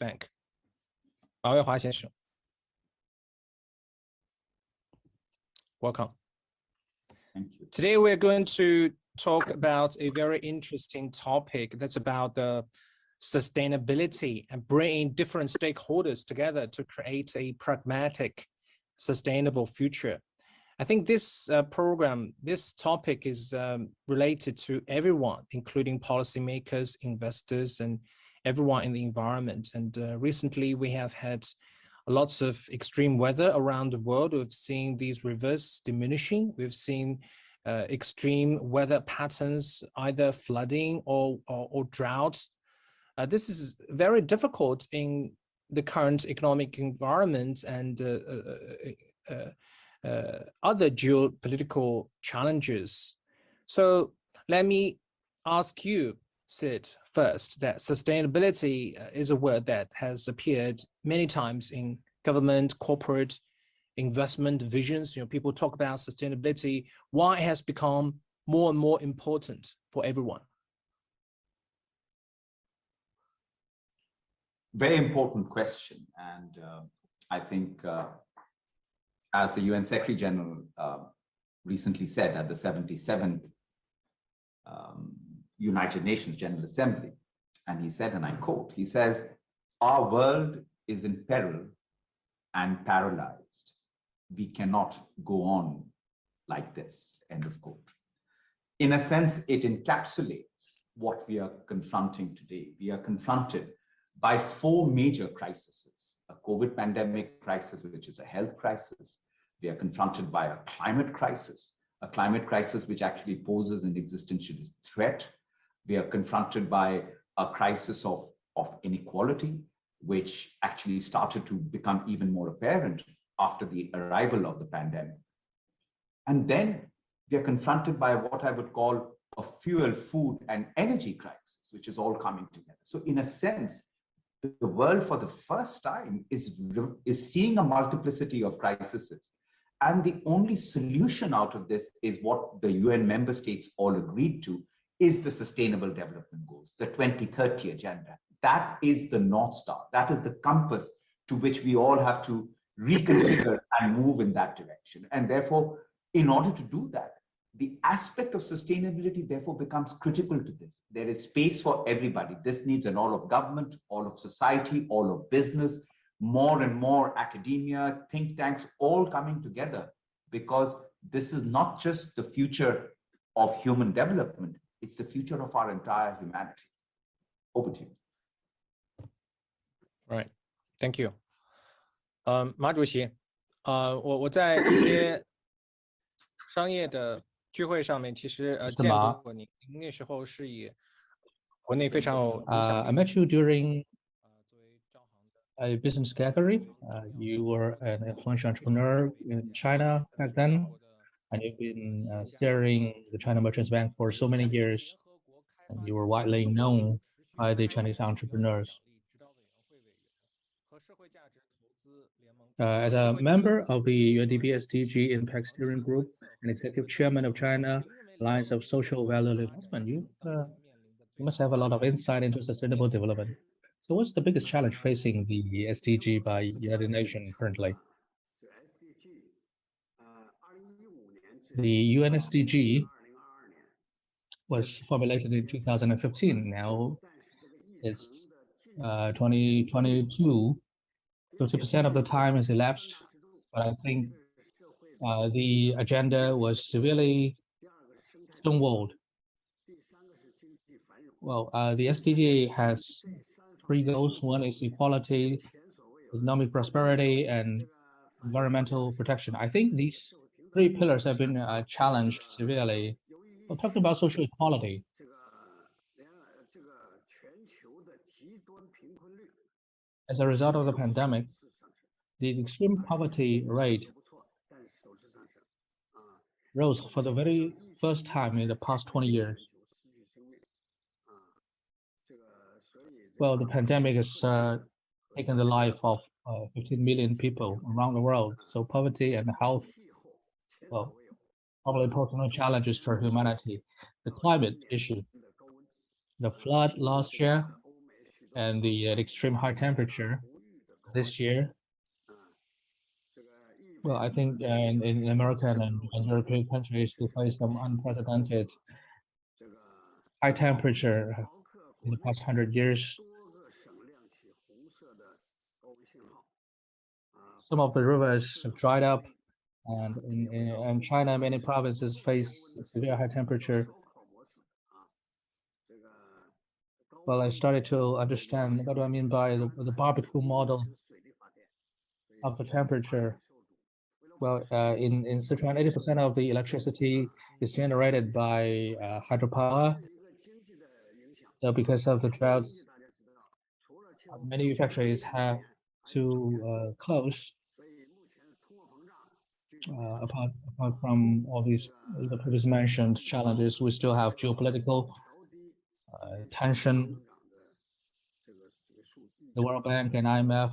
Junfeng. 马卫华先生 Welcome. Thank you. Today we're going to talk about a very interesting topic that's about the sustainability and bringing different stakeholders together to create a pragmatic, sustainable future. I think this this topic is related to everyone, including policymakers, investors, and everyone in the environment. And recently we have had lots of extreme weather around the world. We've seen these rivers diminishing. We've seen extreme weather patterns, either flooding or drought. This is very difficult in the current economic environment and other geopolitical challenges. So let me ask you, Sid, first, that sustainability is a word that has appeared many times in government, corporate, investment visions. People talk about sustainability, why it has become more and more important for everyone. Very important question. And I think as the UN Secretary General recently said at the 77th United Nations General Assembly, and he said, and I quote, he says, "Our world is in peril and paralyzed. We cannot go on like this," end of quote. In a sense, it encapsulates what we are confronting today. We are confronted by four major crises: a COVID pandemic crisis, which is a health crisis. We are confronted by a climate crisis which actually poses an existential threat. We are confronted by a crisis of inequality, which actually started to become even more apparent after the arrival of the pandemic. And then we are confronted by what I would call a fuel, food, and energy crisis, which is all coming together. So in a sense, the world for the first time is seeing a multiplicity of crises. And the only solution out of this is what the UN member states all agreed to, is the Sustainable Development Goals, the 2030 agenda. That is the North Star. That is the compass to which we all have to reconfigure and move in that direction. And therefore, in order to do that, the aspect of sustainability therefore becomes critical to this. There is space for everybody. This needs an all of government, all of society, all of business, more and more academia, think tanks, all coming together, because this is not just the future of human development, it's the future of our entire humanity. Over to you. Right, thank you. 马主席，我在一些商业的聚会上面，其实见过您那时候是以国内非常有影响。I met you during a business gathering. You were an influential entrepreneur in China back then, and you've been steering the China Merchants Bank for so many years, and you were widely known by the Chinese entrepreneurs. As a member of the UNDP SDG Impact Steering Group and Executive Chairman of China Alliance of Social Value Investment, you must have a lot of insight into sustainable development. So what's the biggest challenge facing the SDG by United Nations currently? The UN SDG was formulated in 2015. Now it's 2022. 50% of the time has elapsed, but I think the agenda was severely stonewalled. Well, the SDG has three goals. One is equality, economic prosperity, and environmental protection. I think these three pillars have been challenged severely. We're talking about social equality. As a result of the pandemic, the extreme poverty rate rose for the very first time in the past 20 years. Well, the pandemic has taken the life of 15 million people around the world. So poverty and health, well, probably personal challenges for humanity. The climate issue, the flood last year, and the extreme high temperature this year. Well, I think in American and European countries, we face some unprecedented high temperature in the past 100 years. Some of the rivers have dried up, and in China, many provinces face severe high temperature. Well, I started to understand what do I mean by the barbecue model of the temperature. Well, in Sichuan, 80% of the electricity is generated by hydropower. So because of the droughts, many factories have to close. Apart from all these the previous mentioned challenges, we still have geopolitical tension. The World Bank and IMF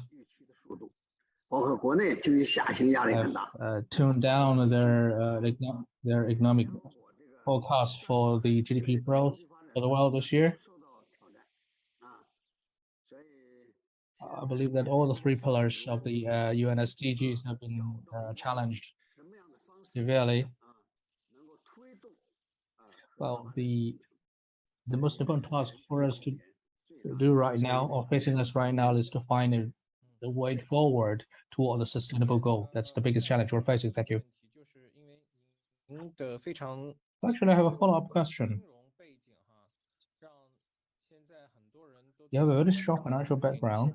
have tuned down their economic forecast for the GDP growth for the world this year. I believe that all the three pillars of the UN SDGs have been challenged severely. Well, the most important task for us to do right now, or facing us right now, is to find the way forward toward the sustainable goal. That's the biggest challenge we're facing. Thank you. Actually, I have a follow-up question. You have a very strong financial background.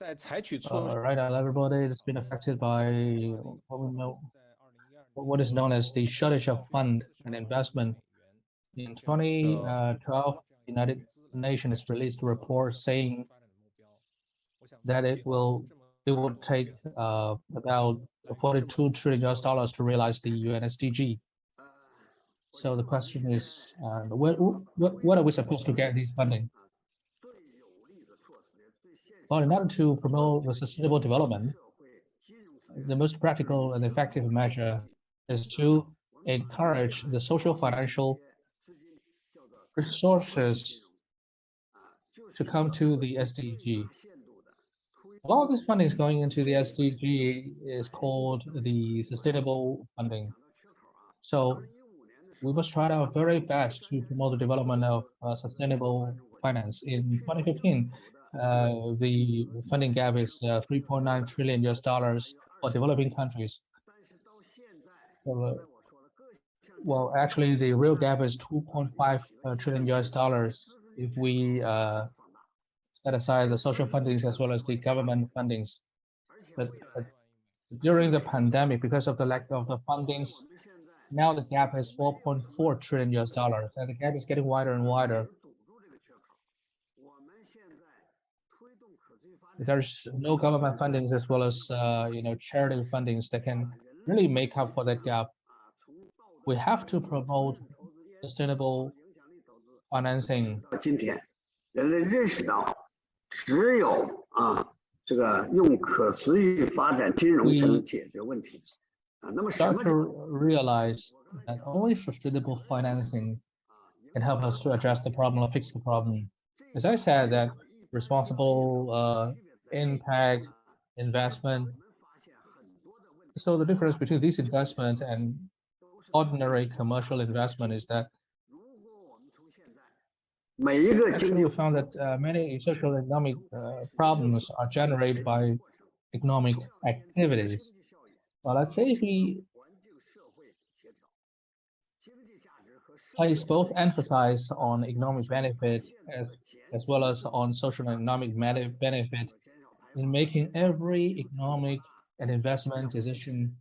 Right now, everybody has been affected by what is known as the shortage of fund and investment. In 2012, the United Nations released a report saying that it will take about $42 trillion to realize the UN SDG. So the question is, what are we supposed to get these funding? Well, in order to promote the sustainable development, the most practical and effective measure is to encourage the social financial resources to come to the SDG. A lot of this funding is going into the SDG is called the sustainable funding. So we must try our very best to promote the development of sustainable finance. In 2015, the funding gap is $3.9 trillion for developing countries. Well, actually, the real gap is $2.5 trillion if we set aside the social fundings as well as the government fundings. But during the pandemic, because of the lack of the fundings, now the gap is $4.4 trillion, and the gap is getting wider and wider. There's no government fundings as well as charity fundings that can really make up for that gap. We have to promote sustainable financing. We start to realize that only sustainable financing can help us to address the problem or fix the problem. As I said, that responsible impact investment. So the difference between this investment and ordinary commercial investment is that actually we found that many social and economic problems are generated by economic activities. Well, let's say if we place both emphasis on economic benefit as well as on social and economic benefit in making every economic and investment decision,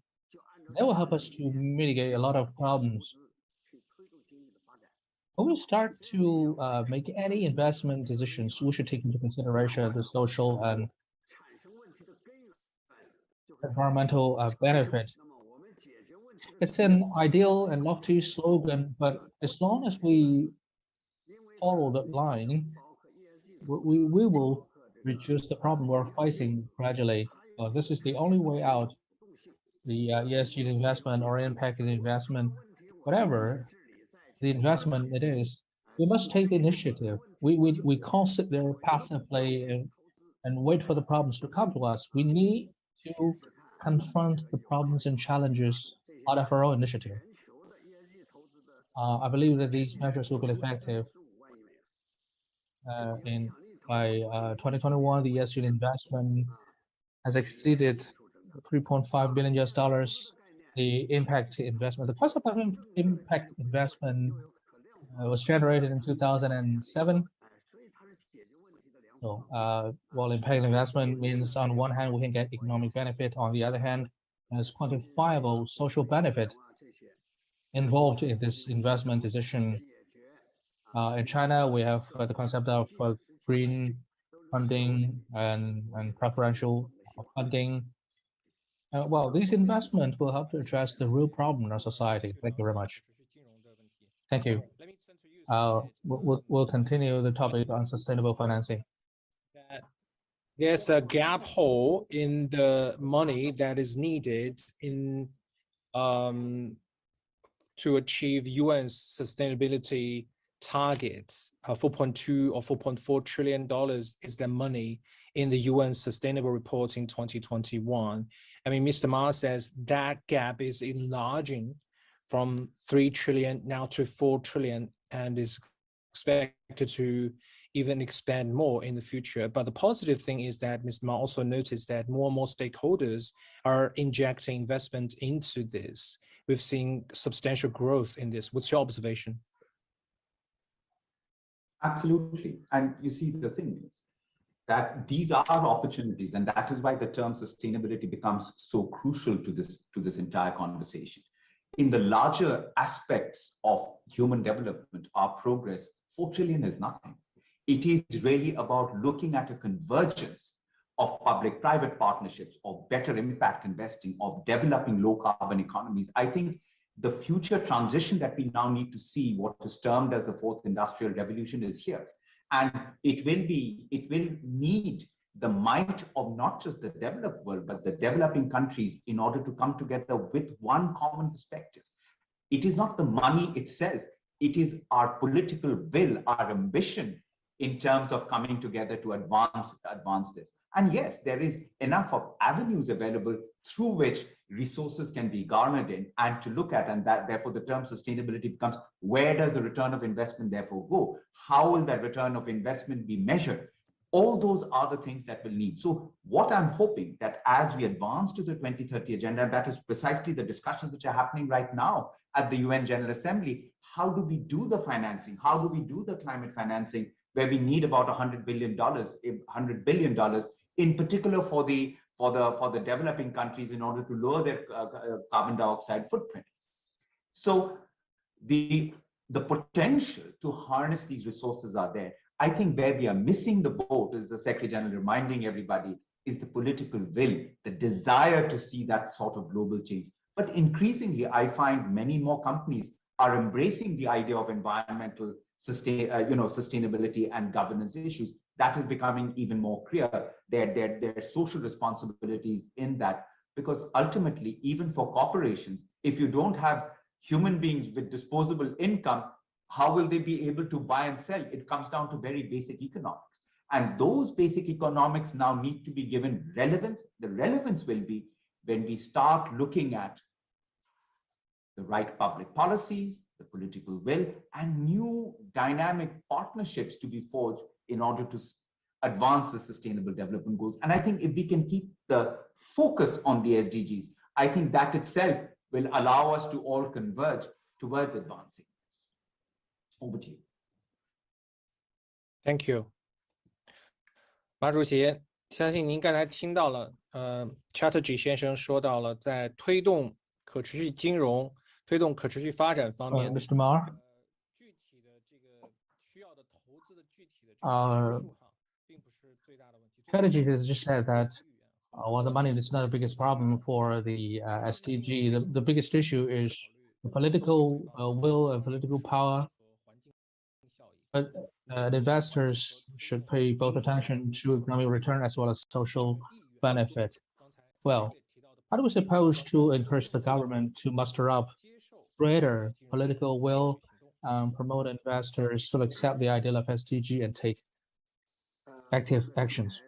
that will help us to mitigate a lot of problems. When we start to make any investment decisions, we should take into consideration the social and environmental benefit. It's an ideal and lofty slogan, but as long as we follow that line, we will reduce the problem we're facing gradually. This is the only way out. The ESG investment or impact investment, whatever the investment it is, We must take the initiative. We can't sit there passively and wait for the problems to come to us. We need to confront the problems and challenges out of our own initiative. I believe that these measures will be effective. By 2021, the ESG investment has exceeded 3.5 billion US dollars. The impact investment, the concept of impact investment was generated in 2007. So while impact investment means on one hand, we can get economic benefit. On the other hand, there's quantifiable social benefit involved in this investment decision. In China, we have the concept of green funding and preferential funding. Well, these investments will help to address the real problem in our society. Thank you very much. Thank you. We'll continue the topic on sustainable financing. There's a gap hole in the money that is needed in to achieve UN's sustainability targets. 4.2 or 4.4 trillion dollars is the money in the UN Sustainable Report in 2021. I mean, Mr. Ma says that gap is enlarging from 3 trillion now to 4 trillion and is expected to even expand more in the future. But the positive thing is that Mr. Ma also noticed that more and more stakeholders are injecting investment into this. We've seen substantial growth in this. What's your observation? Absolutely. And you see, the thing is that these are opportunities, and that is why the term sustainability becomes so crucial to this entire conversation. In the larger aspects of human development, our progress, 4 trillion is nothing. It is really about looking at a convergence of public-private partnerships, of better impact investing, of developing low-carbon economies. I think the future transition that we now need to see, what is termed as the fourth industrial revolution, is here. And it will need the might of not just the developed world, but the developing countries in order to come together with one common perspective. It is not the money itself, it is our political will, our ambition in terms of coming together to advance this. And yes, there is enough of avenues available through which resources can be garnered in and to look at, and that therefore the term sustainability becomes, where does the return of investment therefore go? How will that return of investment be measured? All those are the things that will need. So what I'm hoping that as we advance to the 2030 agenda, and that is precisely the discussions which are happening right now at the UN General Assembly, how do we do the financing? How do we do the climate financing, where we need about $100 billion, in particular for the developing countries in order to lower their carbon dioxide footprint. So the potential to harness these resources are there. I think where we are missing the boat, as the Secretary General reminding everybody, is the political will, the desire to see that sort of global change. But increasingly, I find many more companies are embracing the idea of environmental sustainability and governance issues. That is becoming even more clear. Their social responsibilities in that, because ultimately, even for corporations, if you don't have human beings with disposable income, how will they be able to buy and sell? It comes down to very basic economics. And those basic economics now need to be given relevance. The relevance will be when we start looking at the right public policies, the political will, and new dynamic partnerships to be forged in order to advance the sustainable development goals. And I think if we can keep the focus on the SDGs, I think that itself will allow us to all converge towards advancing this. Over to you. Thank you. 马主席，相信您刚才听到了，Chatterjee 先生说到了在推动可持续金融、推动可持续发展方面， Mr. Ma, 具体的这个需要的投资的具体的这个基数哈，并不是最大的问题。Chatterjee has just said that well, the money is not the biggest problem for the SDG. The biggest issue is the political will and political power. But investors should pay both attention to economic return as well as social benefit. Well, how do we suppose to encourage the government to muster up greater political will promote investors to accept the ideal of SDG and take active actions.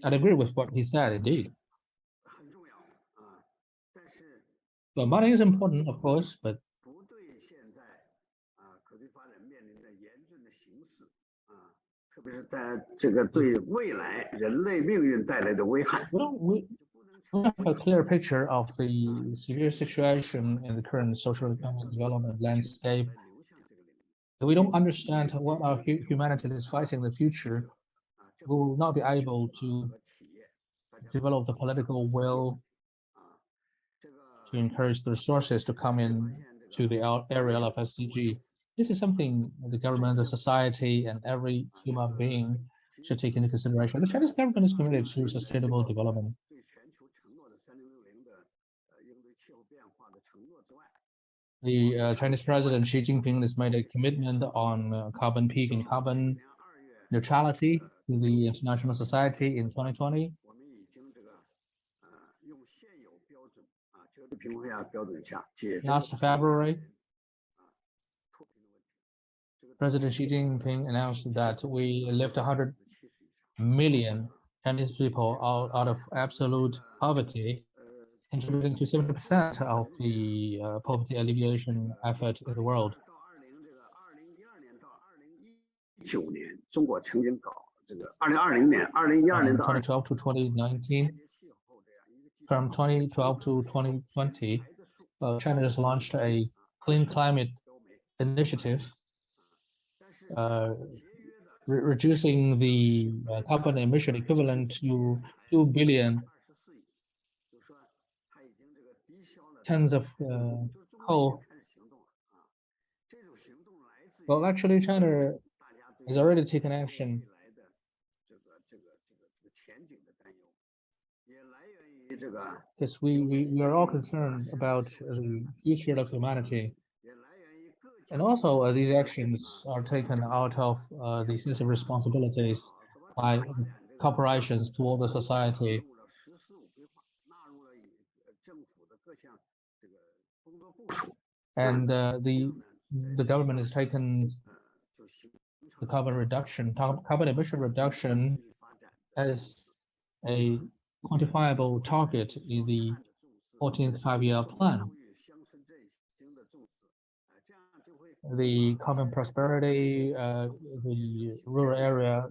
I'd agree with what he said, indeed. Well, money is important, of course, but we don't have a clear picture of the severe situation in the current social economic development landscape. If we don't understand what our humanity is fighting in the future, we will not be able to develop the political will to encourage the resources to come in to the area of SDG. This is something the government, the society, and every human being should take into consideration. The Chinese government is committed to sustainable development. The Chinese President Xi Jinping has made a commitment on carbon peak and carbon neutrality to the international society in 2020. Last February, President Xi Jinping announced that we lift 100 million Chinese people out of absolute poverty, contributing to 70% of the poverty alleviation effort in the world. From 2012 to 2019, from 2012 to 2020, China has launched a clean climate initiative, reducing the carbon emission equivalent to 2 billion tons of coal. Well, actually, China has already taken action. Because we are all concerned about the future of humanity. And also, these actions are taken out of the sense of responsibilities by corporations toward the society. And the government has taken the carbon emission reduction as a quantifiable target in the 14th five-year plan. The common prosperity, the rural area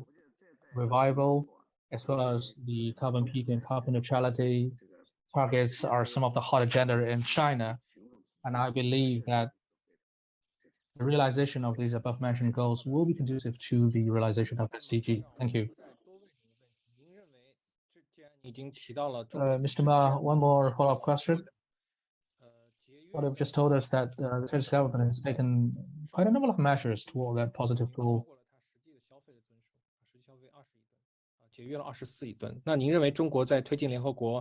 revival, as well as the carbon peak and carbon neutrality targets are some of the hot agenda in China. And I believe that the realization of these above-mentioned goals will be conducive to the realization of SDG. Thank you. Mr. Ma, one more follow-up question. What I've just told us that the Chinese government has taken quite a number of measures toward that positive goal.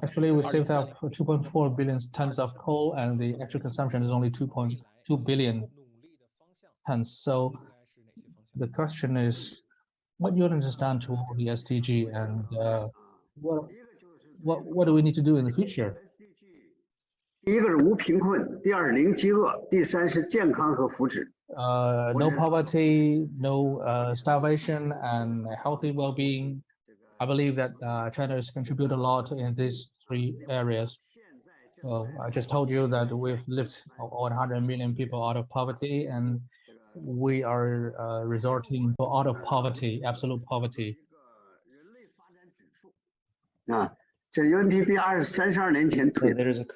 Actually, we saved up 2.4 billion tons of coal, and the actual consumption is only 2.2 billion tons. So the question is, what do you understand toward the SDG, and what do we need to do in the future? No poverty, no starvation, and healthy well-being. I believe that China has contributed a lot in these three areas. Well, I just told you that we've lifted 100 million people out of poverty, and we are resorting to out of poverty, absolute poverty. There is a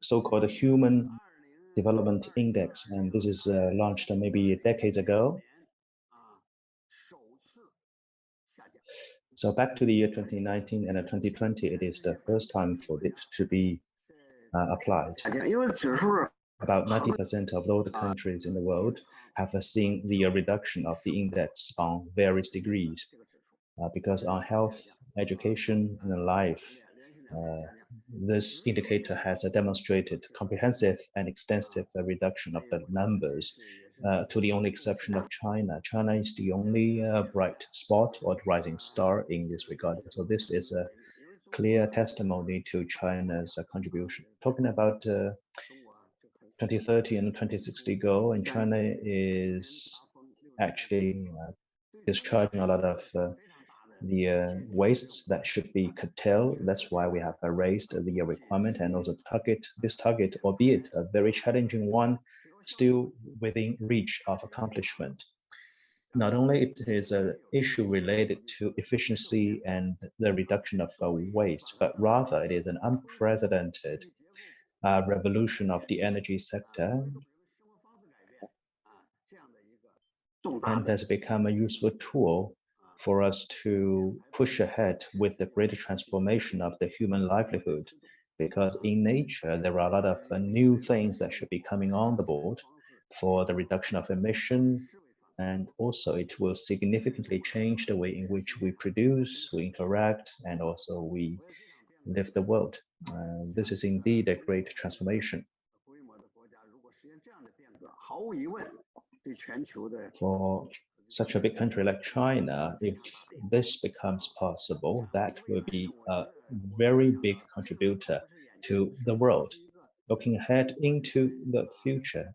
so-called Human Development Index, and this is launched maybe decades ago. So back to the year 2019 and 2020, it is the first time for it to be applied. About 90% of all the countries in the world have seen the reduction of the index on various degrees, because on health, education, and life, this indicator has demonstrated comprehensive and extensive reduction of the numbers, to the only exception of China. China is the only bright spot or rising star in this regard. So this is clear testimony to China's contribution. Talking about 2030 and 2060 goal, and China is actually discharging a lot of the wastes that should be curtailed. That's why we have raised the requirement and also this target, albeit a very challenging one, still within reach of accomplishment. Not only it is an issue related to efficiency and the reduction of waste, but rather it is an unprecedented revolution of the energy sector, and has become a useful tool for us to push ahead with the greater transformation of the human livelihood. Because in nature, there are a lot of new things that should be coming on the board for the reduction of emission, and also it will significantly change the way in which we produce, we interact, and also we live the world. This is indeed a great transformation. For such a big country like China, if this becomes possible, that will be a very big contributor to the world. Looking ahead into the future,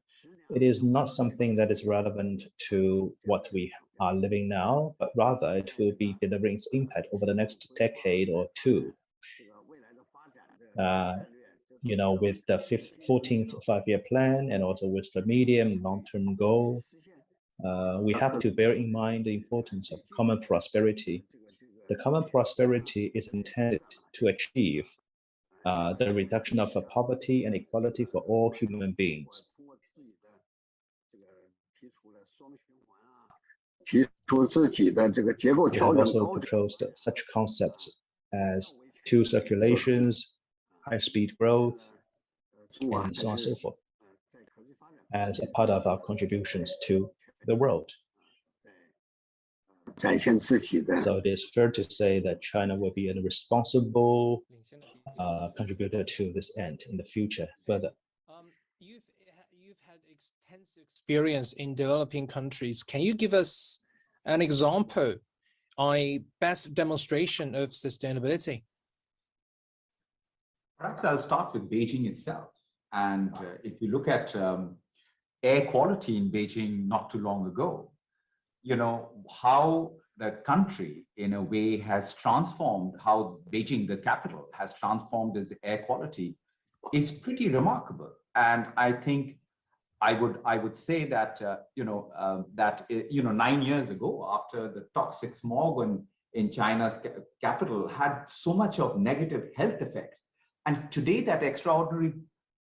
it is not something that is relevant to what we are living now, but rather it will be delivering its impact over the next decade or two. You know, with the 14th five-year plan and also with the medium and long-term goal, we have to bear in mind the importance of common prosperity. The common prosperity is intended to achieve the reduction of poverty and equality for all human beings. We have also proposed such concepts as two circulations, high-speed growth, and so on and so forth, as a part of our contributions to the world. So it is fair to say that China will be a responsible contributor to this end in the future further. You've had extensive experience in developing countries. Can you give us an example on a best demonstration of sustainability? Perhaps I'll start with Beijing itself. And if you look at air quality in Beijing not too long ago, you know, how the country in a way has transformed, how Beijing, the capital, has transformed its air quality is pretty remarkable. And I think I would say that, 9 years ago, after the toxic smog in China's capital had so much of negative health effects. And today that extraordinary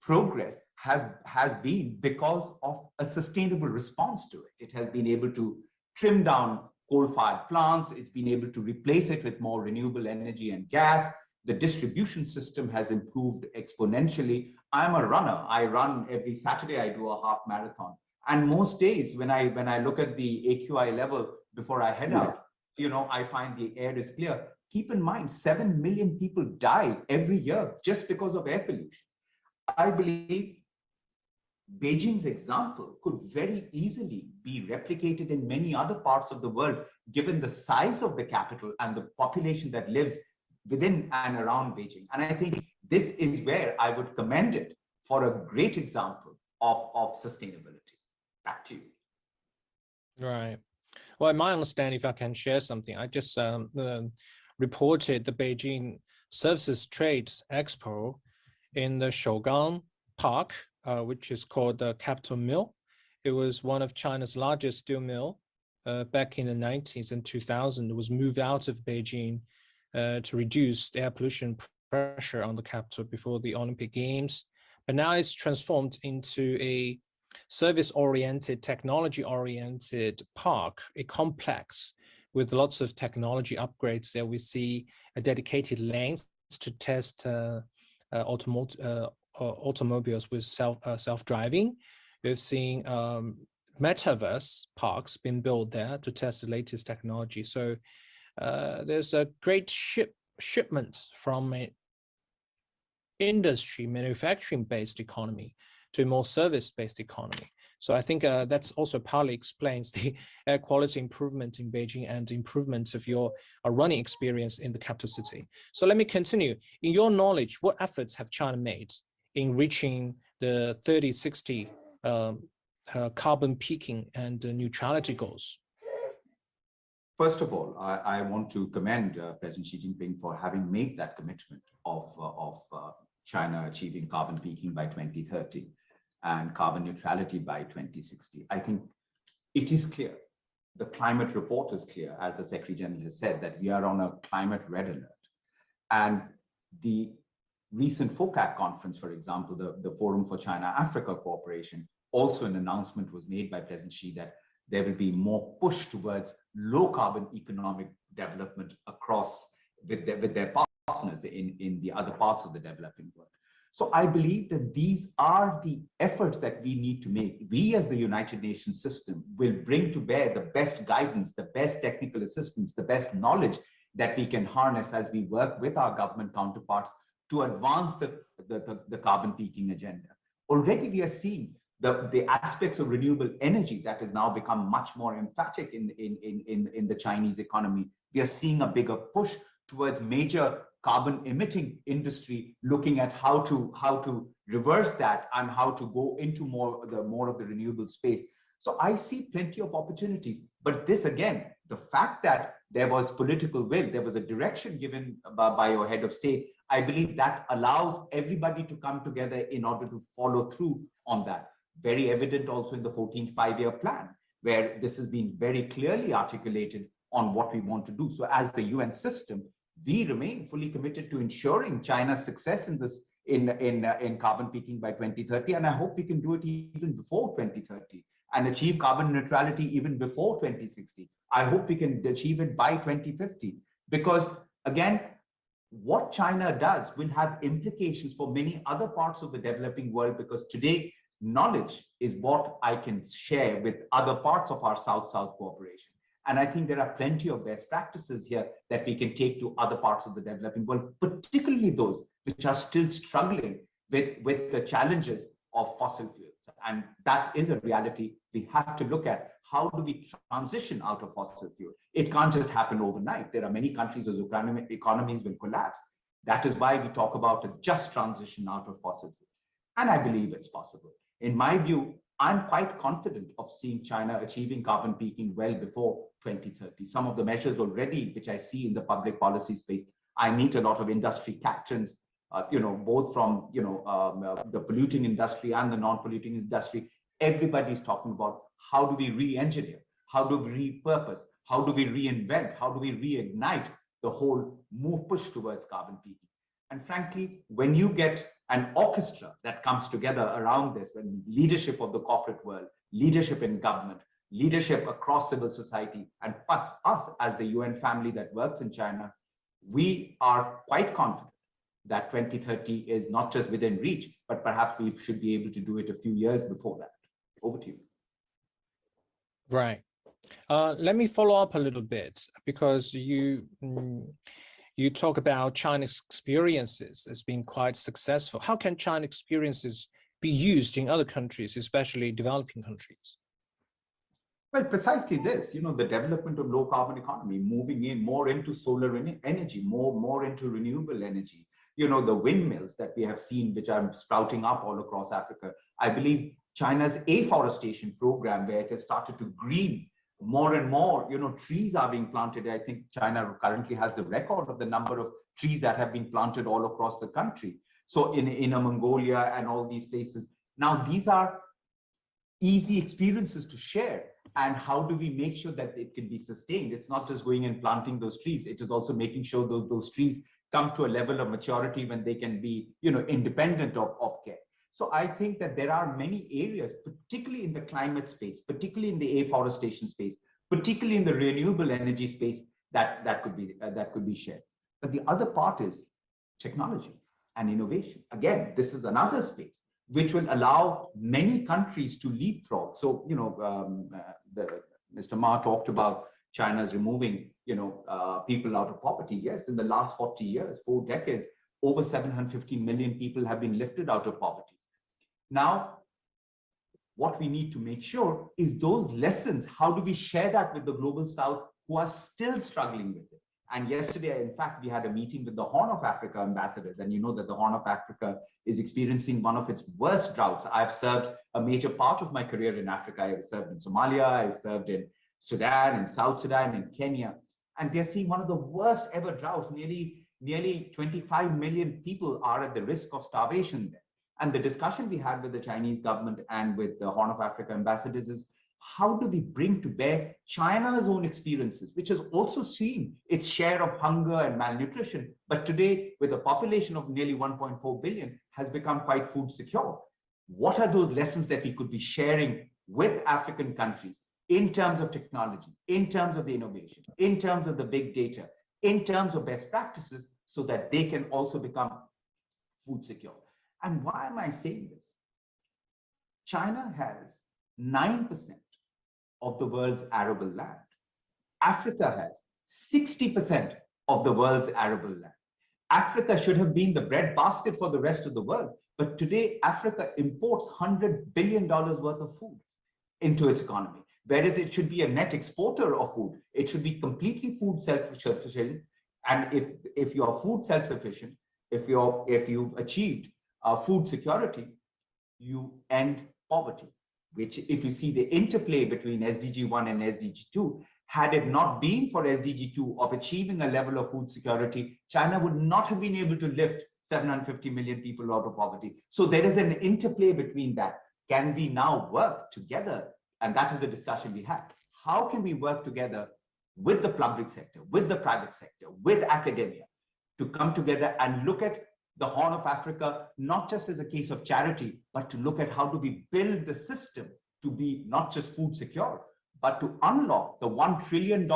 progress has been because of a sustainable response to it. It has been able to trim down coal-fired plants. It's been able to replace it with more renewable energy and gas. The distribution system has improved exponentially. I'm a runner. I run every Saturday. I do a half marathon. And most days when I look at the AQI level before I head out, you know, I find the air is clear. Keep in mind, 7 million people die every year just because of air pollution. I believe Beijing's example could very easily be replicated in many other parts of the world, given the size of the capital and the population that lives within and around Beijing. And I think this is where I would commend it for a great example of sustainability. Back to you. Right. Well, in my understanding, if I can share something, I just reported the Beijing Services Trade Expo in the Shougang Park, which is called the Capital Mill. It was one of China's largest steel mill back in the 90s and 2000. It was moved out of Beijing to reduce air pollution pressure on the capital before the Olympic Games. But now it's transformed into a service-oriented, technology-oriented park, a complex with lots of technology upgrades. There we see a dedicated lanes to test automobiles with self-driving. We've seen Metaverse parks being built there to test the latest technology. So there's a great shipments from an industry manufacturing-based economy to a more service-based economy. So I think that's also partly explains the air quality improvement in Beijing and improvement of your running experience in the capital city. So let me continue. In your knowledge, what efforts have China made in reaching the 30-60 carbon peaking and neutrality goals? First of all, I want to commend President Xi Jinping for having made that commitment of China achieving carbon peaking by 2030 and carbon neutrality by 2060. I think it is clear, the climate report is clear, as the Secretary General has said, that we are on a climate red alert. And the recent FOCAC conference, for example, the Forum for China-Africa Cooperation, also an announcement was made by President Xi that there will be more push towards low carbon economic development across with their partners in the other parts of the developing world. So I believe that these are the efforts that we need to make. We as the United Nations system will bring to bear the best guidance, the best technical assistance, the best knowledge that we can harness as we work with our government counterparts to advance the carbon peaking agenda. Already we are seeing the aspects of renewable energy that has now become much more emphatic in the Chinese economy. We are seeing a bigger push towards major carbon emitting industry, looking at how to reverse that and how to go into more of the renewable space. So I see plenty of opportunities. But this again, the fact that there was political will, there was a direction given by your head of state, I believe that allows everybody to come together in order to follow through on that. Very evident also in the 14th five-year plan, where this has been very clearly articulated on what we want to do. So as the UN system, we remain fully committed to ensuring China's success in this in carbon peaking by 2030. And I hope we can do it even before 2030 and achieve carbon neutrality even before 2060. I hope we can achieve it by 2050, because again, what China does will have implications for many other parts of the developing world, because today knowledge is what I can share with other parts of our South-South cooperation. And I think there are plenty of best practices here that we can take to other parts of the developing world, particularly those which are still struggling with the challenges of fossil fuels. And that is a reality we have to look at. How do we transition out of fossil fuel? It can't just happen overnight. There are many countries whose economies will collapse. That is why we talk about a just transition out of fossil fuel. And I believe it's possible. In my view, I'm quite confident of seeing China achieving carbon peaking well before 2030. Some of the measures already, which I see in the public policy space, I meet a lot of industry captains, both from the polluting industry and the non-polluting industry. Everybody's talking about how do we re-engineer, how do we repurpose, how do we reinvent, how do we reignite the whole push towards carbon peaking. And frankly, when you get an orchestra that comes together around this, when leadership of the corporate world, leadership in government, leadership across civil society, and plus us as the UN family that works in China, we are quite confident that 2030 is not just within reach, but perhaps we should be able to do it a few years before that. Over to you. Right. Let me follow up a little bit, because you talk about China's experiences as being quite successful. How can China experiences be used in other countries, especially developing countries? Well, precisely this, the development of low carbon economy, moving in more into solar energy, more into renewable energy, the windmills that we have seen, which are sprouting up all across Africa. I believe China's afforestation program, where it has started to green more and more, trees are being planted. I think China currently has the record of the number of trees that have been planted all across the country. So in Inner Mongolia and all these places. Now, these are easy experiences to share. And how do we make sure that it can be sustained? It's not just going and planting those trees. It is also making sure those trees come to a level of maturity when they can be, independent of care. So I think that there are many areas, particularly in the climate space, particularly in the afforestation space, particularly in the renewable energy space, that could be shared. But the other part is technology and innovation. Again, this is another space which will allow many countries to leapfrog. So, Mr. Ma talked about China's removing, people out of poverty. Yes, in the last 40 years, 4 decades, over 750 million people have been lifted out of poverty. Now, what we need to make sure is those lessons, how do we share that with the global South who are still struggling with it? And yesterday, in fact, we had a meeting with the Horn of Africa ambassadors, and you know that the Horn of Africa is experiencing one of its worst droughts. I've served a major part of my career in Africa. I've served in Somalia, I've served in Sudan, in South Sudan, in Kenya, and they're seeing one of the worst ever droughts. Nearly 25 million people are at the risk of starvation there. And the discussion we had with the Chinese government and with the Horn of Africa ambassadors is, how do we bring to bear China's own experiences, which has also seen its share of hunger and malnutrition, but today with a population of nearly 1.4 billion has become quite food secure. What are those lessons that we could be sharing with African countries in terms of technology, in terms of the innovation, in terms of the big data, in terms of best practices, so that they can also become food secure? And why am I saying this? China has 9% of the world's arable land. Africa has 60% of the world's arable land. Africa should have been the breadbasket for the rest of the world, but today Africa imports $100 billion worth of food into its economy, whereas it should be a net exporter of food. It should be completely food self-sufficient. And if you are food self-sufficient, if you've achieved food security, you end poverty. Which, if you see the interplay between SDG 1 and SDG 2, had it not been for SDG 2 of achieving a level of food security, China would not have been able to lift 750 million people out of poverty. So there is an interplay between that. Can we now work together? And that is the discussion we have. How can we work together with the public sector, with the private sector, with academia, to come together and look at the Horn of Africa, not just as a case of charity, but to look at how do we build the system to be not just food secure, but to unlock the $1 trillion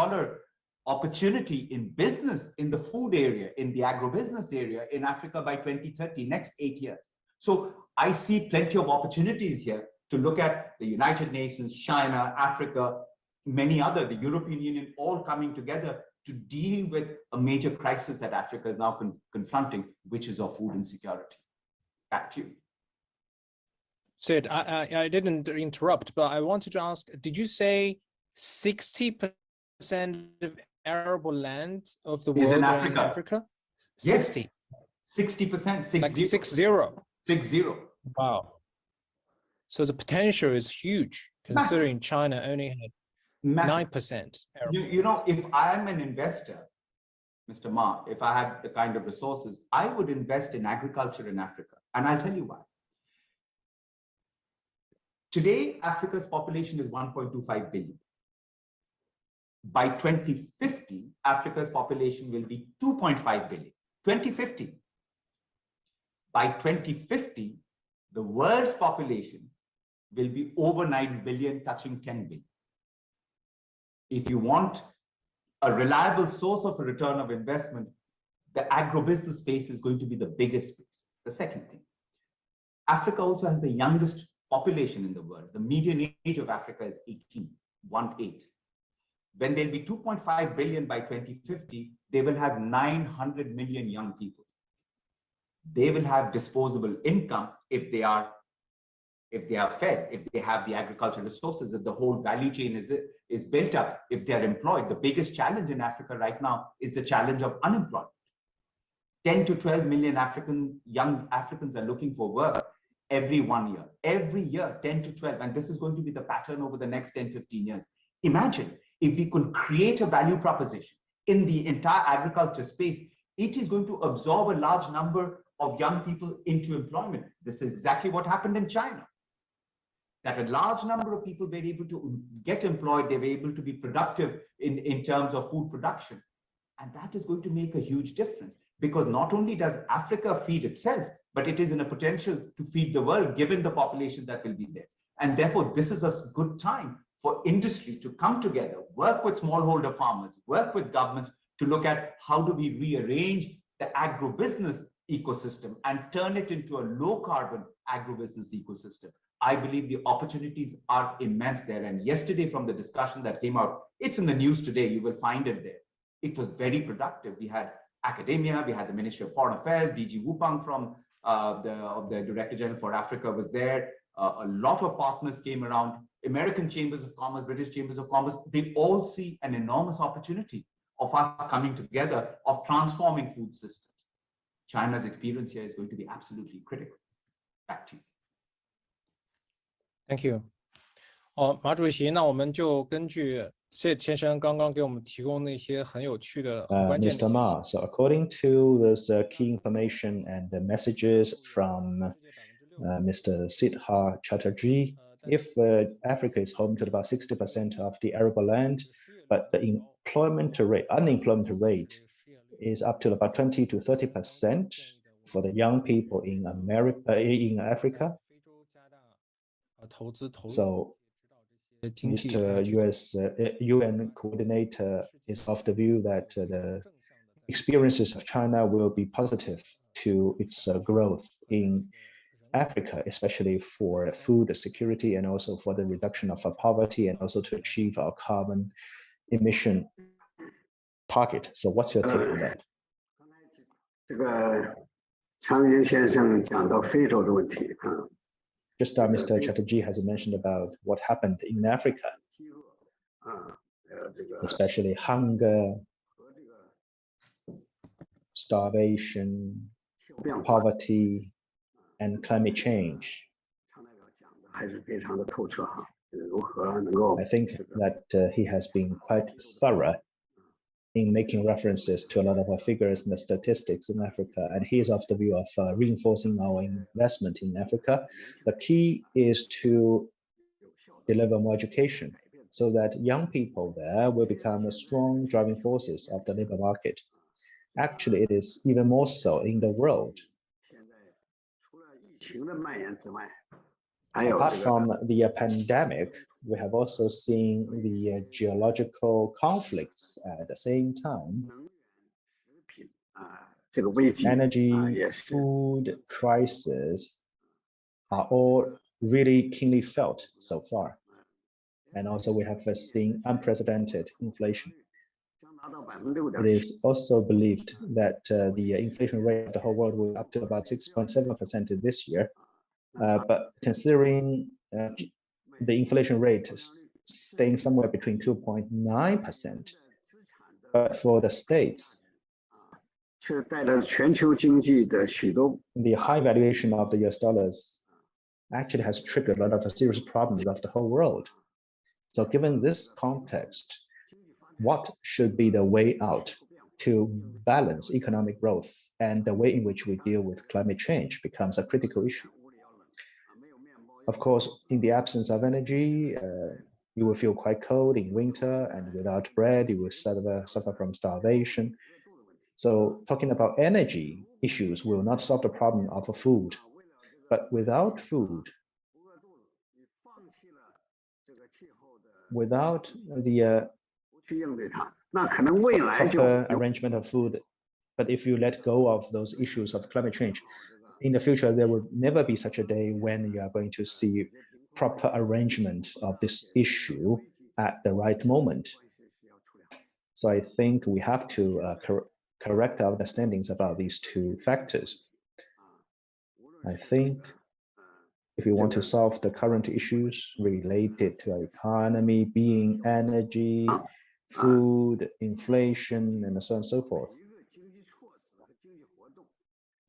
opportunity in business, in the food area, in the agribusiness area in Africa by 2030, next 8 years. So I see plenty of opportunities here to look at the United Nations, China, Africa, many other, the European Union, all coming together to deal with a major crisis that Africa is now confronting, which is of food insecurity. Back to you. Sid, I didn't interrupt, but I wanted to ask, did you say 60% of arable land of the world is in Africa? Yes. 60. 60%. Like 60. 60. Wow. So the potential is huge, considering China only had 9%. You know, if I'm an investor, Mr. Ma, if I had the kind of resources, I would invest in agriculture in Africa. And I'll tell you why. Today, Africa's population is 1.25 billion. By 2050, Africa's population will be 2.5 billion. 2050. By 2050, the world's population will be over 9 billion, touching 10 billion. If you want a reliable source of a return of investment, the agribusiness space is going to be the biggest space. The second thing, Africa also has the youngest population in the world. The median age of Africa is 18. When there'll be 2.5 billion by 2050, they will have 900 million young people. They will have disposable income if they are fed, if they have the agricultural resources, if the whole value chain is built up, if they're employed. The biggest challenge in Africa right now is the challenge of unemployment. 10 to 12 million young Africans are looking for work every 1 year. Every year, 10 to 12. And this is going to be the pattern over the next 10, 15 years. Imagine if we could create a value proposition in the entire agriculture space, it is going to absorb a large number of young people into employment. This is exactly what happened in China. That a large number of people were able to get employed, they were able to be productive in terms of food production. And that is going to make a huge difference, because not only does Africa feed itself, but it is in a potential to feed the world, given the population that will be there. And therefore, this is a good time for industry to come together, work with smallholder farmers, work with governments to look at how do we rearrange the agribusiness ecosystem and turn it into a low carbon agribusiness ecosystem. I believe the opportunities are immense there. And yesterday, from the discussion that came out, it's in the news today, you will find it there. It was very productive. We had academia, we had the Ministry of Foreign Affairs, DG Wupang from the Director General for Africa was there. A lot of partners came around, American chambers of commerce, British chambers of commerce. They all see an enormous opportunity of us coming together, of transforming food systems. China's experience here is going to be absolutely critical. Back to you. Thank you. 马主席，那我们就根据谢先生刚刚给我们提供那些很有趣的、很关键的。Mr. Ma, so according to this key information and the messages from Mr. Siddhar Chatterjee, if Africa is home to about 60% of the arable land, but the unemployment rate is up to about 20 to 30% for the young people in Africa. So Mr. UN coordinator is of the view that the experiences of China will be positive to its growth in Africa, especially for food security and also for the reduction of poverty and also to achieve our carbon emission target. So what's your take on that? 这个常云先生讲到非洲的问题啊。Just Mr. Chatterjee has mentioned about what happened in Africa, especially hunger, starvation, poverty, and climate change. I think that he has been quite thorough in making references to a lot of figures and statistics in Africa, and he is of the view of reinforcing our investment in Africa. The key is to deliver more education so that young people there will become strong driving forces of the labor market. Actually, it is even more so in the world. Apart from the pandemic, we have also seen the geological conflicts at the same time. Energy, food crises are all really keenly felt so far. And also we have seen unprecedented inflation. It is also believed that the inflation rate of the whole world will be up to about 6.7% this year. But considering the inflation rate is staying somewhere between 2.9%, but for the states, the high valuation of the US dollars actually has triggered a lot of serious problems of the whole world. So given this context, what should be the way out to balance economic growth, and the way in which we deal with climate change becomes a critical issue. Of course, in the absence of energy, you will feel quite cold in winter, and without bread, you will suffer from starvation. So talking about energy issues will not solve the problem of food. But without food, without the proper arrangement of food, but if you let go of those issues of climate change, in the future, there will never be such a day when you are going to see proper arrangement of this issue at the right moment. So I think we have to correct our understandings about these two factors. I think if you want to solve the current issues related to our economy, being energy, food, inflation, and so on and so forth,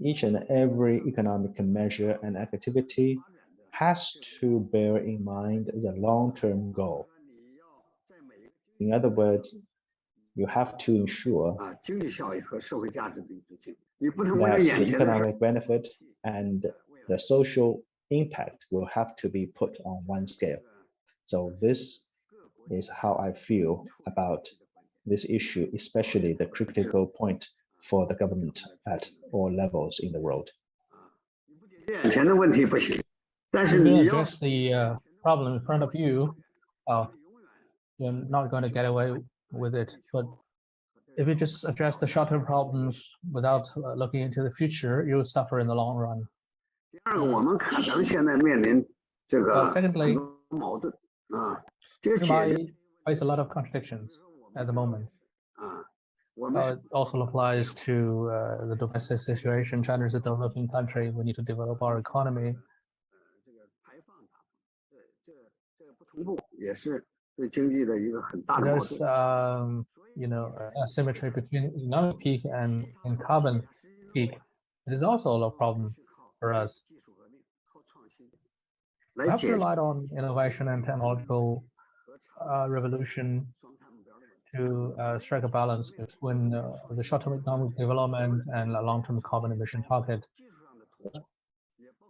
each and every economic measure and activity has to bear in mind the long-term goal. In other words, you have to ensure that the economic benefit and the social impact will have to be put on one scale. So this is how I feel about this issue, especially the critical point for the government at all levels in the world. You can address the problem in front of you. You're not going to get away with it. But if you just address the short-term problems without looking into the future, you'll suffer in the long run. Secondly, we might face a lot of contradictions at the moment. It also applies to the domestic situation. China is a developing country. We need to develop our economy. There's asymmetry between economic peak and carbon peak. It is also a problem for us. We have relied on innovation and technological revolution to strike a balance between the short-term economic development and the long-term carbon emission target.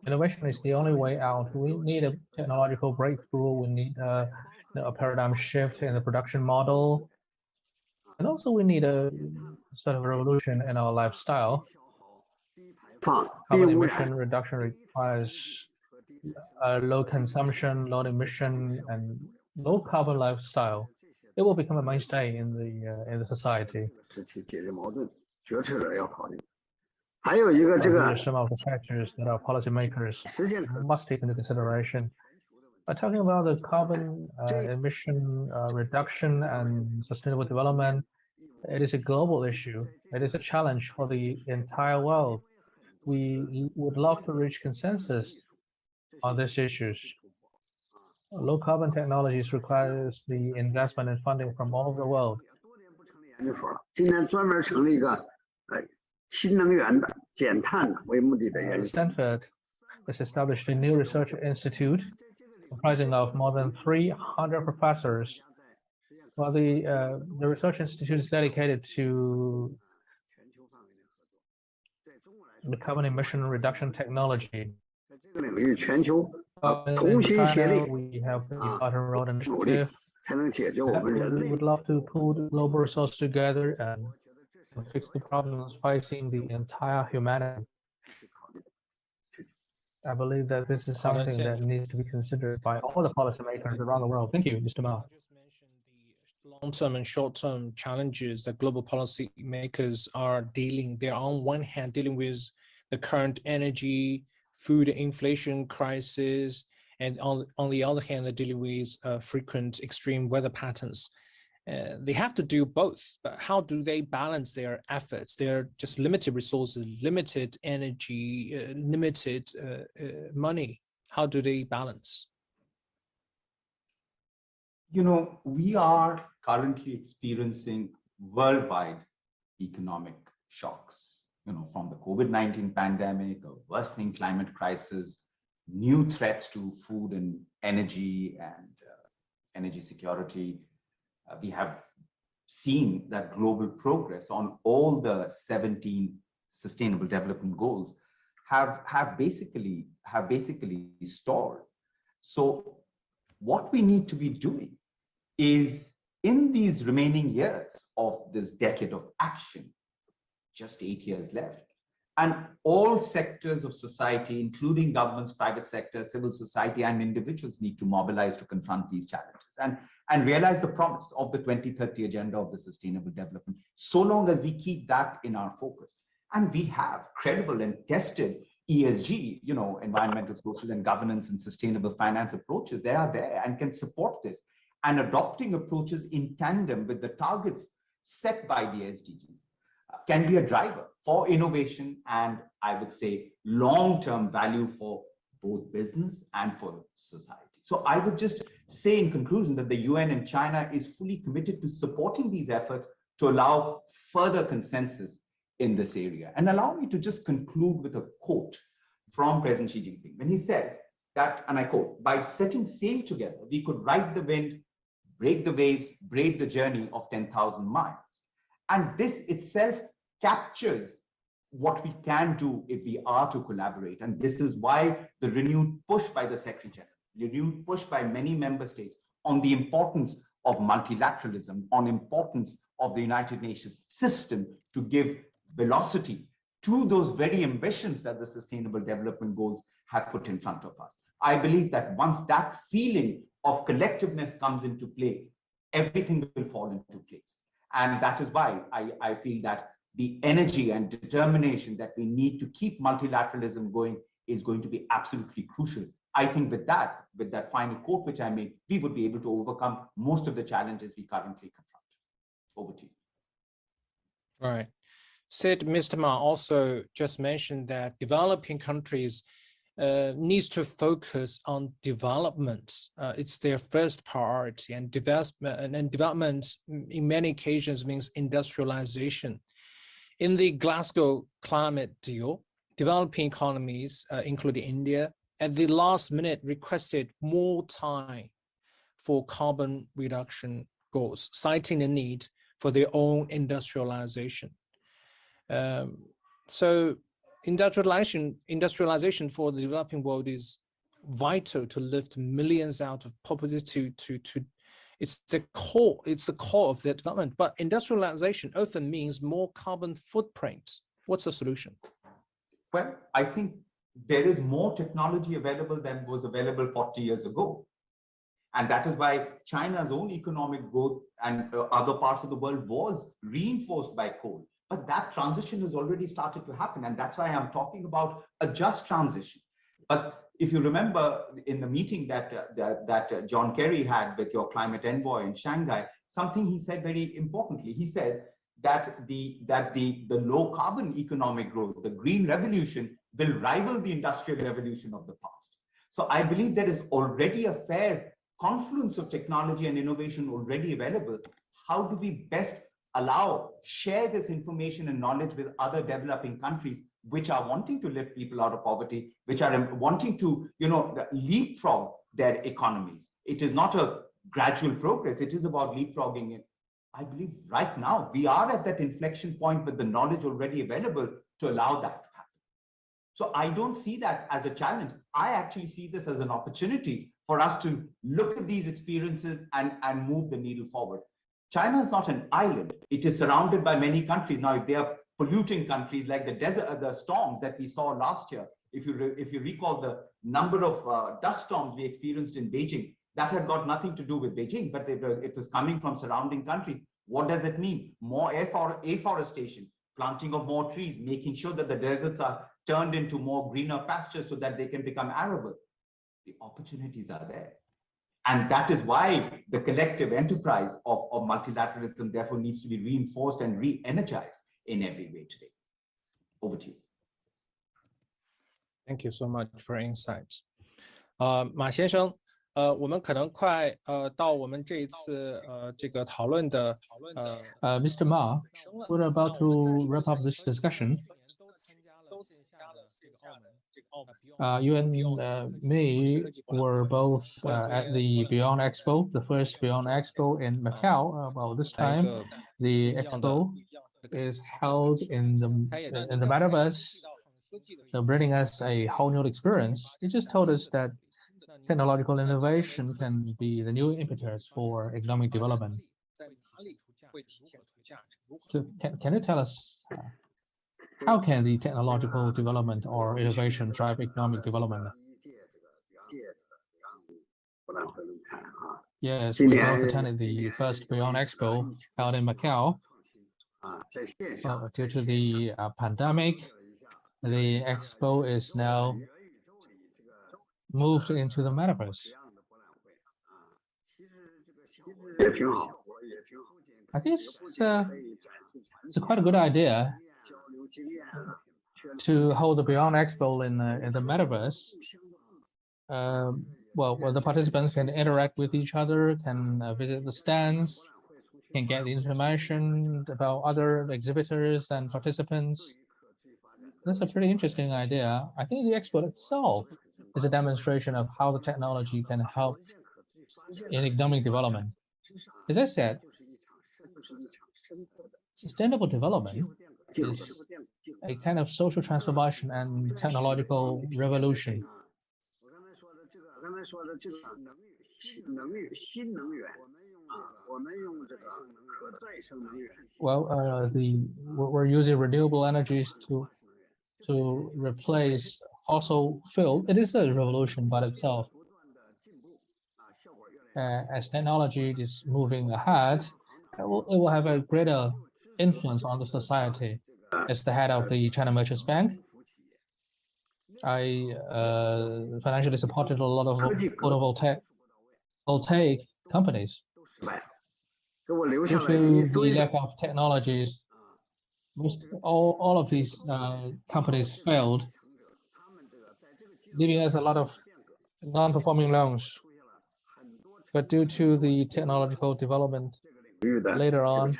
Innovation is the only way out. We need a technological breakthrough. We need a paradigm shift in the production model. And also we need a sort of revolution in our lifestyle. Carbon emission reduction requires low consumption, low emission, and low carbon lifestyle. It will become a mainstay in the society. These are some of the factors that our policymakers must take into consideration. By talking about the carbon emission reduction and sustainable development, it is a global issue. It is a challenge for the entire world. We would love to reach consensus on these issues. Low carbon technologies requires the investment and funding from all over the world. Stanford has established a new research institute comprising of more than 300 professors. Well, the research institute is dedicated to the carbon emission reduction technology. In China, we have the Belt and Road Initiative. We would love to pull the global resources together and fix the problems facing the entire humanity. I believe that this is something that needs to be considered by all the policymakers around the world. Thank you, Mr. Mao. Long-term and short-term challenges that global policymakers are dealing. They're on one hand dealing with the current energy, food inflation crisis, and on the other hand, they're dealing with frequent extreme weather patterns. They have to do both, but how do they balance their efforts? They're just limited resources, limited energy, limited money. How do they balance? You know, we are currently experiencing worldwide economic shocks, you know, from the COVID-19 pandemic, a worsening climate crisis, new threats to food and energy security. We have seen that global progress on all the 17 sustainable development goals have basically stalled. So what we need to be doing is, in these remaining years of this decade of action, just 8 years left, and all sectors of society, including governments, private sector, civil society, and individuals, need to mobilize to confront these challenges and realize the promise of the 2030 agenda of the sustainable development, so long as we keep that in our focus. And we have credible and tested ESG, you know, environmental, social, and governance and sustainable finance approaches. They are there and can support this. And adopting approaches in tandem with the targets set by the SDGs can be a driver for innovation and, I would say, long-term value for both business and for society. So I would just say in conclusion that the UN and China is fully committed to supporting these efforts to allow further consensus in this area. And allow me to just conclude with a quote from President Xi Jinping, when he says that, and I quote, "By setting sail together, we could ride the wind, break the waves, brave the journey of 10,000 miles. And this itself captures what we can do if we are to collaborate. And this is why the renewed push by the Secretary General, renewed push by many member states on the importance of multilateralism, on importance of the United Nations system to give velocity to those very ambitions that the Sustainable Development Goals have put in front of us. I believe that once that feeling of collectiveness comes into play, everything will fall into place. And that is why I feel that the energy and determination that we need to keep multilateralism going is going to be absolutely crucial. I think with that final quote which I made, we would be able to overcome most of the challenges we currently confront. Over to you. All right. Sid, Mr. Ma also just mentioned that developing countries needs to focus on development. It's their first priority, and development in many occasions means industrialization. In the Glasgow climate deal, developing economies, including India, at the last minute requested more time for carbon reduction goals, citing the need for their own industrialization. So industrialization for the developing world is vital to lift millions out of poverty. It's the core of the development. But industrialization often means more carbon footprint. What's the solution? Well, I think there is more technology available than was available 40 years ago. And that is why China's own economic growth and other parts of the world was reinforced by coal. But that transition has already started to happen. And that's why I'm talking about a just transition. But if you remember in the meeting that John Kerry had with your climate envoy in Shanghai, something he said very importantly. He said that the low carbon economic growth, the green revolution, will rival the industrial revolution of the past. So I believe there is already a fair confluence of technology and innovation already available. How do we best share this information and knowledge with other developing countries which are wanting to lift people out of poverty, which are wanting to, leapfrog their economies? It is not a gradual progress. It is about leapfrogging it. I believe right now we are at that inflection point with the knowledge already available to allow that to happen. So I don't see that as a challenge. I actually see this as an opportunity for us to look at these experiences and move the needle forward. China is not an island. It is surrounded by many countries. Now, if they are polluting countries like the storms that we saw last year, if you recall the number of dust storms we experienced in Beijing, that had got nothing to do with Beijing, but it was coming from surrounding countries. What does it mean? More afforestation, planting of more trees, making sure that the deserts are turned into more greener pastures so that they can become arable. The opportunities are there. And that is why the collective enterprise of multilateralism therefore needs to be reinforced and re-energized in every way today. Over to you. Thank you so much for insights. 马先生，我们可能快到我们这一次这个讨论的Mr. Ma, we're about to wrap up this discussion. You and me were both at the Beyond Expo, the first Beyond Expo in Macau. Well, this time the Expo is held in the Metaverse, so bringing us a whole new experience. You just told us that technological innovation can be the new impetus for economic development. So can you tell us how can the technological development or innovation drive economic development? Yes, we both attended the first Beyond Expo held in Macau. Due to the pandemic, the Expo is now moved into the Metaverse. I think it's quite a good idea to hold the Beyond Expo in the Metaverse. Well, the participants can interact with each other, can visit the stands, can get the information about other exhibitors and participants. That's a pretty interesting idea. I think the Expo itself is a demonstration of how the technology can help in economic development. As I said, sustainable development is a kind of social transformation and technological revolution. Well, we're using renewable energies to replace fossil fuel. It is a revolution by itself. As technology is moving ahead, it will have a greater influence on the society. As the head of the China Merchants Bank, I financially supported a lot of photovoltaic companies. Due to the lack of technologies, all of these companies failed. leaving us a lot of non-performing loans. But due to the technological development later on,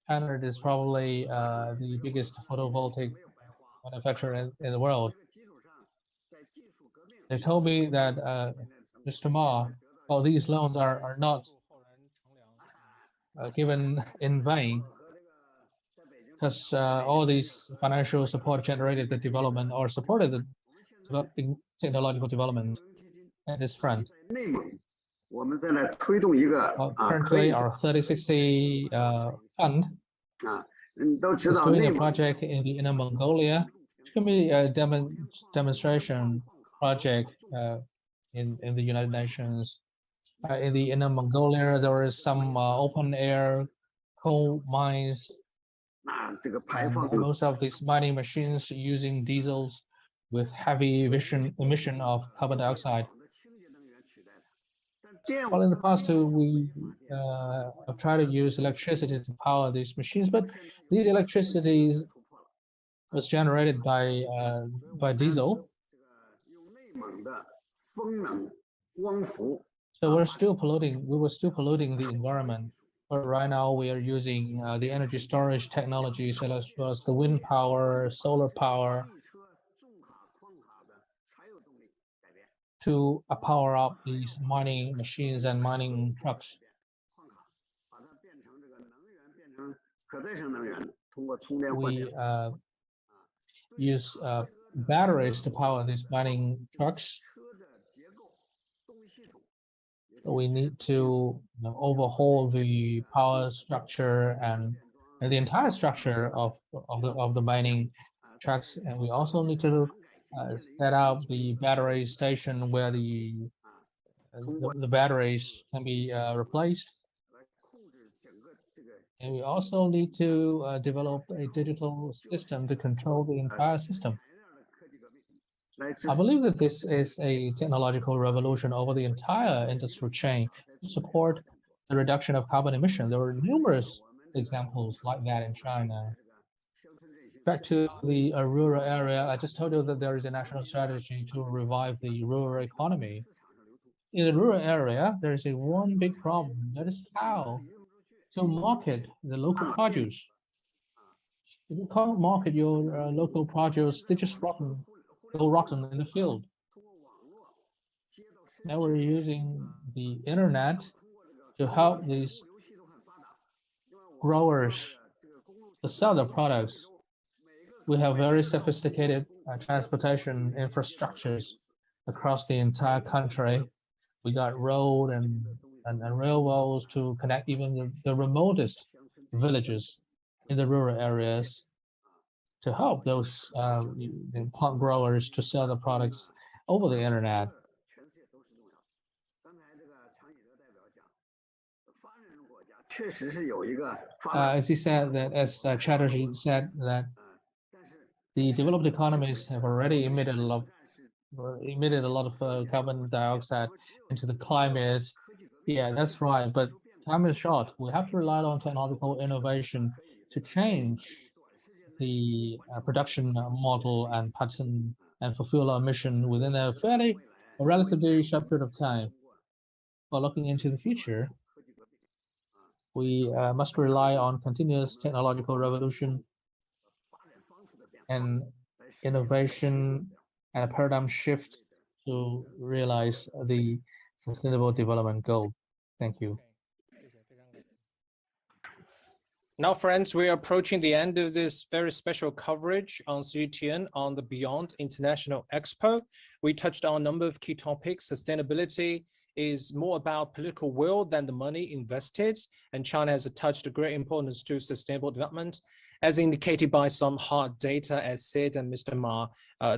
China is probably the biggest photovoltaic manufacturer in the world. They told me that Mr. Ma, well, these loans are not given in vain, because all these financial support generated the development or supported the technological development at this front. Currently, our 3060 fund is doing a project in the Inner Mongolia. It can be a demonstration project in the United Nations. In the Inner Mongolia, there is some open air coal mines. Most of these mining machines using diesels with heavy emission of carbon dioxide. Well, in the past, we have tried to use electricity to power these machines, but these electricity was generated by diesel. So we're still polluting. We were still polluting the environment. But right now, we are using the energy storage technology, such as the wind power, solar power, to power up these mining machines and mining trucks. We use batteries to power these mining trucks. We need to overhaul the power structure and the entire structure of the mining trucks, and we also need to set up the battery station where the batteries can be replaced. And we also need to develop a digital system to control the entire system. I believe that this is a technological revolution over the entire industrial chain to support the reduction of carbon emission. There are numerous examples like that in China. Back to the rural area, I just told you that there is a national strategy to revive the rural economy. In the rural area, there is one big problem, that is how to market the local produce. If you can't market your local produce, they just go rotten in the field. Now we're using the internet to help these growers to sell their products. We have very sophisticated transportation infrastructures across the entire country. We got road and railroads to connect even the remotest villages in the rural areas, to help those plant growers to sell the products over the internet. As he said, that as Chatterjee said, that the developed economies have already emitted a lot of carbon dioxide into the climate. Yeah, that's right. But time is short. We have to rely on technological innovation to change the production model and pattern and fulfill our mission within a relatively short period of time. But looking into the future, we must rely on continuous technological revolution and innovation and a paradigm shift to realize the sustainable development goal. Thank you. Now, friends, we are approaching the end of this very special coverage on CGTN on the Beyond International Expo. We touched on a number of key topics. Sustainability is more about political will than the money invested, and China has attached a great importance to sustainable development, as indicated by some hard data, as Sid and Mr. Ma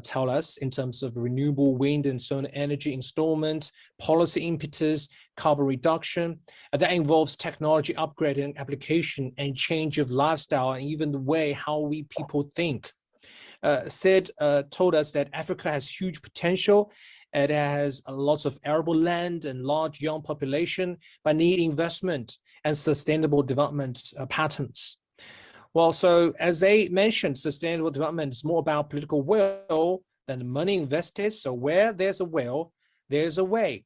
tell us, in terms of renewable wind and solar energy installment, policy impetus, carbon reduction. That involves technology upgrading, application, and change of lifestyle, and even the way how we people think. Sid told us that Africa has huge potential. It has lots of arable land and large young population, but need investment and sustainable development patterns. Well, so as they mentioned, sustainable development is more about political will than the money invested. So where there's a will, there's a way.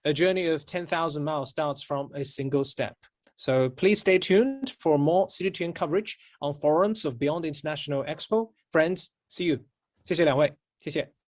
A journey of 10,000 miles starts from a single step. So please stay tuned for more CGTN coverage on forums of Beyond International Expo. Friends, see you. 谢谢两位，谢谢。